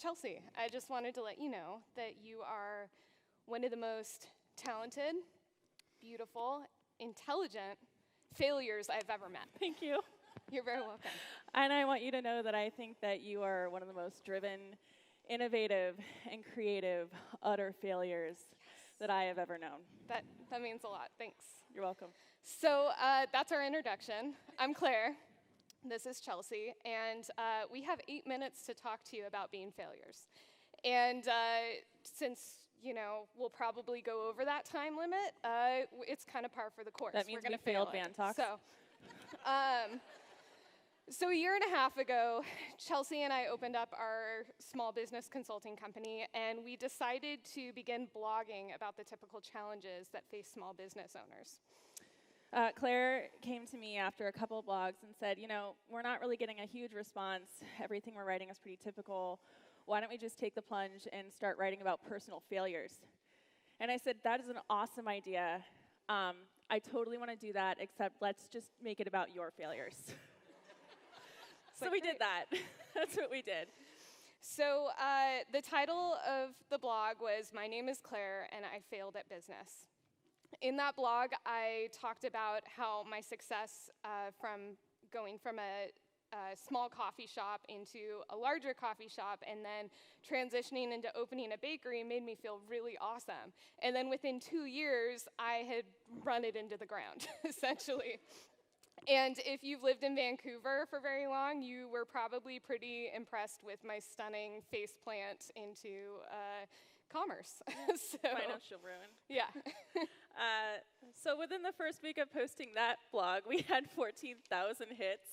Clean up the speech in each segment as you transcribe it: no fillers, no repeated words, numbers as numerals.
Chelsea, I just wanted to let you know that you are one of the most talented, beautiful, intelligent failures I've ever met. Thank you. You're very welcome. And I want you to know that I think that you are one of the most driven, innovative, and creative utter failures that I have ever known. That means a lot. Thanks. You're welcome. So that's our introduction. I'm Claire. This is Chelsea. And we have 8 minutes to talk to you about being failures. And since we'll probably go over that time limit, it's kind of par for the course. That means we failed Van Talks. So a year and a half ago, Chelsea and I opened up our small business consulting company, and we decided to begin blogging about the typical challenges that face small business owners. Claire came to me after a couple of blogs and said, we're not really getting a huge response. Everything we're writing is pretty typical. Why don't we just take the plunge and start writing about personal failures? And I said, that is an awesome idea. I totally want to do that, except let's just make it about your failures. So we did that. That's what we did. So the title of the blog was My Name is Claire, and I Failed at Business. In that blog, I talked about how my success from going from a small coffee shop into a larger coffee shop and then transitioning into opening a bakery made me feel really awesome. And then within 2 years, I had run it into the ground, essentially. And if you've lived in Vancouver for very long, you were probably pretty impressed with my stunning faceplant into commerce. Financial ruin. Yeah. So within the first week of posting that blog, we had 14,000 hits.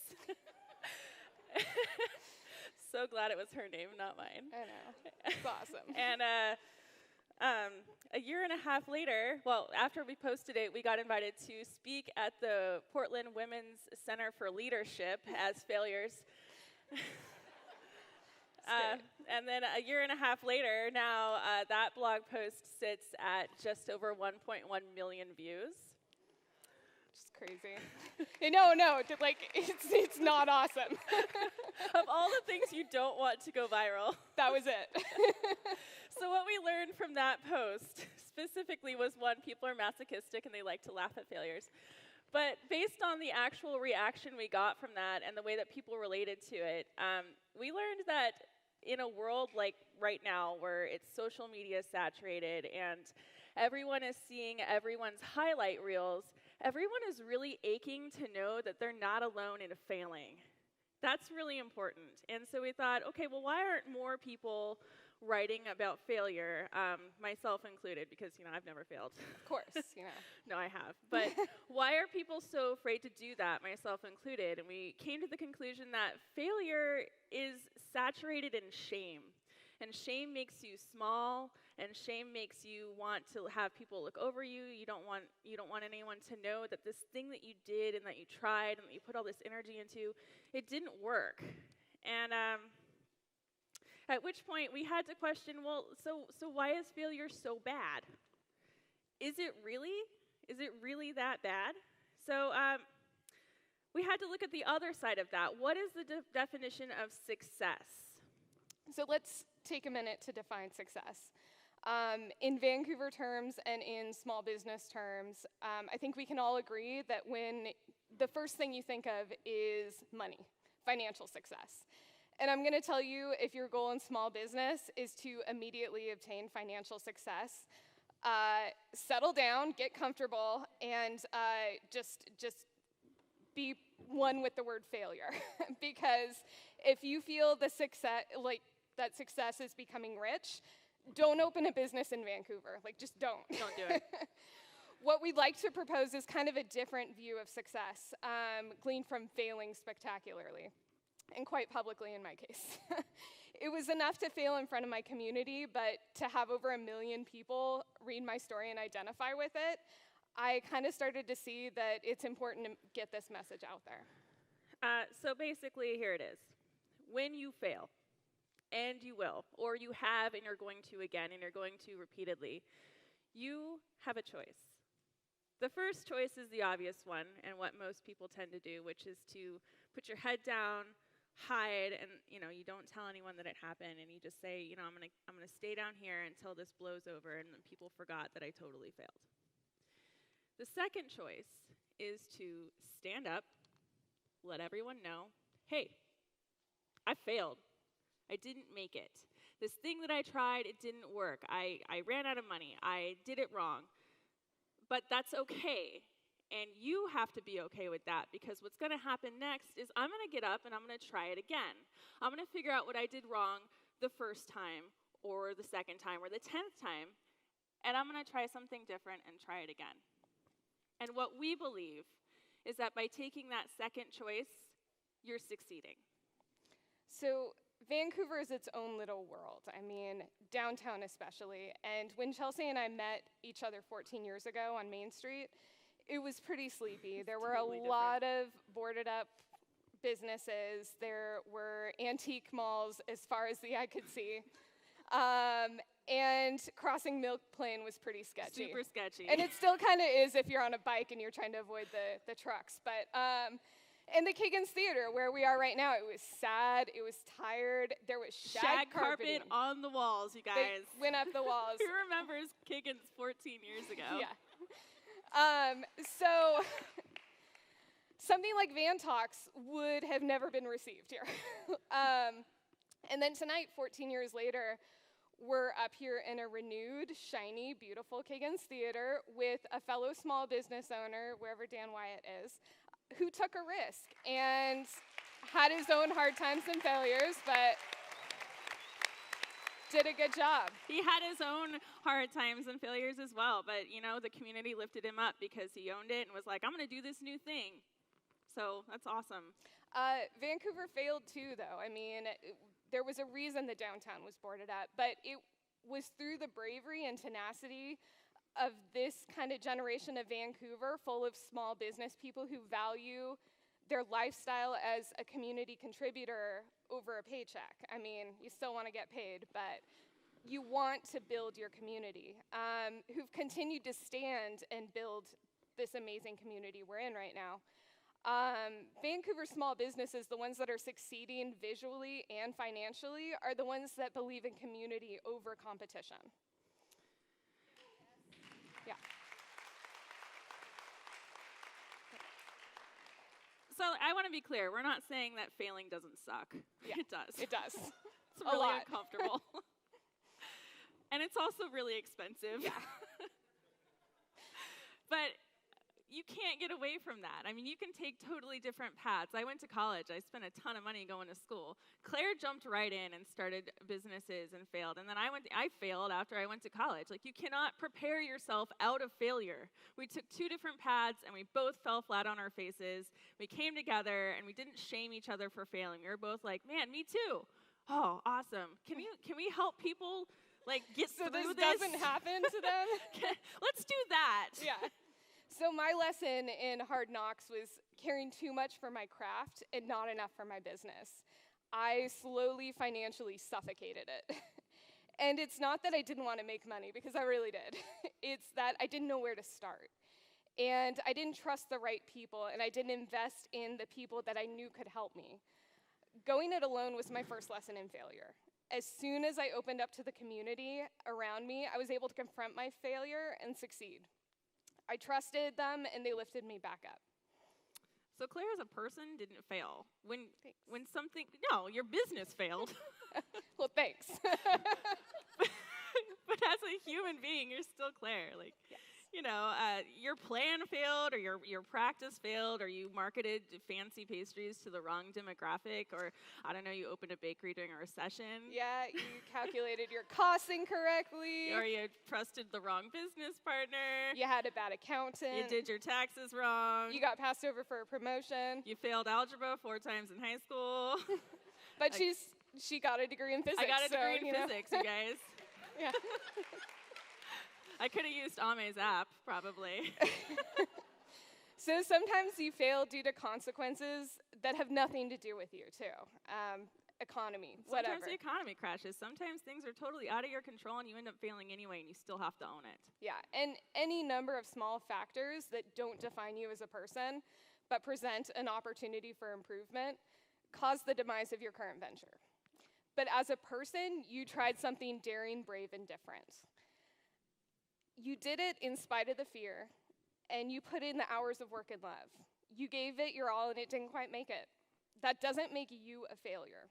So glad it was her name, not mine. I know. It's awesome. And a year and a half later, after we posted it, we got invited to speak at the Portland Women's Center for Leadership as failures. And then a year and a half later, now that blog post sits at just over 1.1 million views. Just crazy. No, it's not awesome. Of all the things you don't want to go viral. That was it. So what we learned from that post specifically was, one, people are masochistic and they like to laugh at failures. But based on the actual reaction we got from that and the way that people related to it, we learned that in a world like right now where it's social media saturated and everyone is seeing everyone's highlight reels, everyone is really aching to know that they're not alone in failing. That's really important. And so we thought, okay, well, why aren't more people writing about failure, myself included, because, I've never failed. Of course, No, I have. But why are people so afraid to do that, myself included? And we came to the conclusion that failure is saturated in shame. And shame makes you small, and shame makes you want to have people look over you. You don't want anyone to know that this thing that you did and that you tried and that you put all this energy into, it didn't work. And at which point we had to question, so why is failure so bad? Is it really that bad? So we had to look at the other side of that. What is the definition of success? So let's take a minute to define success. In Vancouver terms and in small business terms, I think we can all agree that when the first thing you think of is money, financial success. And I'm going to tell you, if your goal in small business is to immediately obtain financial success, settle down, get comfortable, and just be one with the word failure. Because if you feel the success, that success is becoming rich, don't open a business in Vancouver. Just don't. Don't do it. What we'd like to propose is kind of a different view of success, gleaned from failing spectacularly, and quite publicly in my case. It was enough to fail in front of my community, but to have over 1 million people read my story and identify with it, I kind of started to see that it's important to get this message out there. So basically, here it is. When you fail, and you will, or you have and you're going to again, and you're going to repeatedly, you have a choice. The first choice is the obvious one, and what most people tend to do, which is to put your head down, hide and, you don't tell anyone that it happened, and you just say, I'm gonna stay down here until this blows over and then people forgot that I totally failed. The second choice is to stand up, let everyone know, hey, I failed. I didn't make it. This thing that I tried, it didn't work. I ran out of money. I did it wrong. But that's okay. And you have to be okay with that, because what's going to happen next is I'm going to get up and I'm going to try it again. I'm going to figure out what I did wrong the first time or the second time or the 10th time, and I'm going to try something different and try it again. And what we believe is that by taking that second choice, you're succeeding. So Vancouver is its own little world. I mean, downtown especially. And when Chelsea and I met each other 14 years ago on Main Street, it was pretty sleepy. There were totally a lot of boarded up businesses. There were antique malls as far as the eye could see. And crossing Milk Plain was pretty sketchy. Super sketchy. And it still kind of is if you're on a bike and you're trying to avoid the trucks. But and the Kiggins Theater, where we are right now, it was sad. It was tired. There was shag carpet on the walls, you guys. They went up the walls. Who remembers Kiggins 14 years ago? Yeah. So something like Van Talks would have never been received here. And then tonight, 14 years later, we're up here in a renewed, shiny, beautiful Kiggins Theater with a fellow small business owner, wherever Dan Wyatt is, who took a risk and had his own hard times and failures, but did a good job. He had his own hard times and failures as well, but the community lifted him up because he owned it and was like, I'm going to do this new thing. So that's awesome. Vancouver failed too, though. I mean, there was a reason the downtown was boarded up, but it was through the bravery and tenacity of this kind of generation of Vancouver, full of small business people who value their lifestyle as a community contributor over a paycheck. I mean, you still want to get paid, but you want to build your community, who've continued to stand and build this amazing community we're in right now. Vancouver small businesses, the ones that are succeeding visually and financially, are the ones that believe in community over competition. Yeah. So I want to be clear. We're not saying that failing doesn't suck. Yeah, it does. It does. It's really uncomfortable. And it's also really expensive. Yeah. But you can't get away from that. I mean, you can take totally different paths. I went to college. I spent a ton of money going to school. Claire jumped right in and started businesses and failed. And then I failed after I went to college. Like, you cannot prepare yourself out of failure. We took two different paths, and we both fell flat on our faces. We came together, and we didn't shame each other for failing. We were both like, man, me too. Oh, awesome. Can we help people, get through this? So this doesn't happen to them? Let's do that. Yeah. So my lesson in Hard Knocks was caring too much for my craft and not enough for my business. I slowly financially suffocated it. And it's not that I didn't want to make money, because I really did. It's that I didn't know where to start. And I didn't trust the right people, and I didn't invest in the people that I knew could help me. Going it alone was my first lesson in failure. As soon as I opened up to the community around me, I was able to confront my failure and succeed. I trusted them, and they lifted me back up. So Claire, as a person, didn't fail. When something, no, your business failed. Well, thanks. But as a human being, you're still Claire. Yes. Your plan failed, or your practice failed, or you marketed fancy pastries to the wrong demographic, or, I don't know, you opened a bakery during a recession. Yeah, you calculated your costs incorrectly. Or you trusted the wrong business partner. You had a bad accountant. You did your taxes wrong. You got passed over for a promotion. You failed algebra 4 times in high school. But she got a degree in physics. I got a degree in physics, you guys. Yeah. I could have used Ame's app, probably. So sometimes you fail due to consequences that have nothing to do with you, too. Economy, whatever. Sometimes the economy crashes. Sometimes things are totally out of your control, and you end up failing anyway, and you still have to own it. Yeah, and any number of small factors that don't define you as a person, but present an opportunity for improvement, caused the demise of your current venture. But as a person, you tried something daring, brave, and different. You did it in spite of the fear, and you put in the hours of work and love. You gave it your all, and it didn't quite make it. That doesn't make you a failure.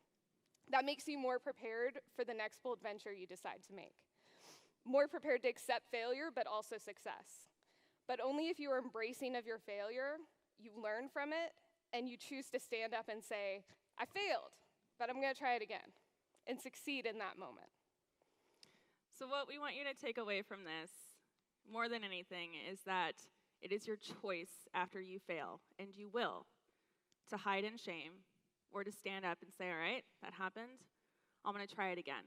That makes you more prepared for the next bold venture you decide to make. More prepared to accept failure, but also success. But only if you are embracing of your failure, you learn from it, and you choose to stand up and say, I failed, but I'm going to try it again, and succeed in that moment. So what we want you to take away from this, more than anything, is that it is your choice after you fail, and you will, to hide in shame or to stand up and say, all right, that happened. I'm going to try it again.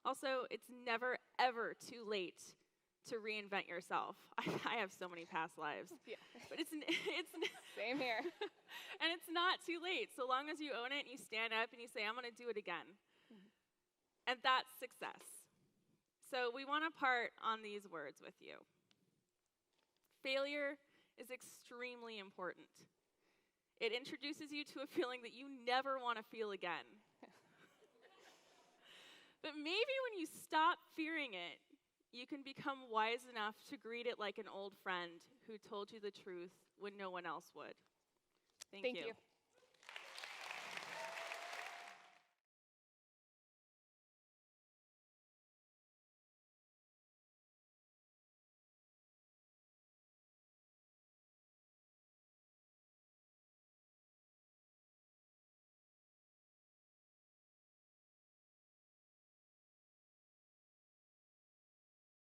Also, it's never, ever too late to reinvent yourself. I have so many past lives. Yeah. But it's Same here. And it's not too late, so long as you own it and you stand up and you say, I'm going to do it again. Mm-hmm. And that's success. So we want to part on these words with you. Failure is extremely important. It introduces you to a feeling that you never want to feel again. But maybe when you stop fearing it, you can become wise enough to greet it like an old friend who told you the truth when no one else would. Thank you.